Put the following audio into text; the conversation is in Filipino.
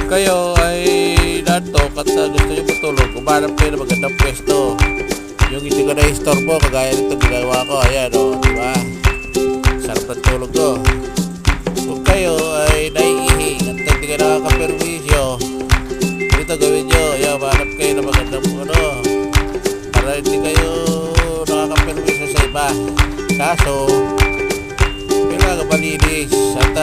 kayo ay nantok at gusto nyo matulog, umanap kayo na magandang pwesto. Yung hindi ko na-istorbo, kagaya nito ginagawa ko. Ayan o, diba? Sarap ng tulog ko. Kung kayo ay naiihi at hindi kayo nakakaperwisyo, dito gawin nyo. Ayan, umanap kayo na magandang para hindi kayo nakakaperwisyo sa iba. Kaso, kailangan malinis at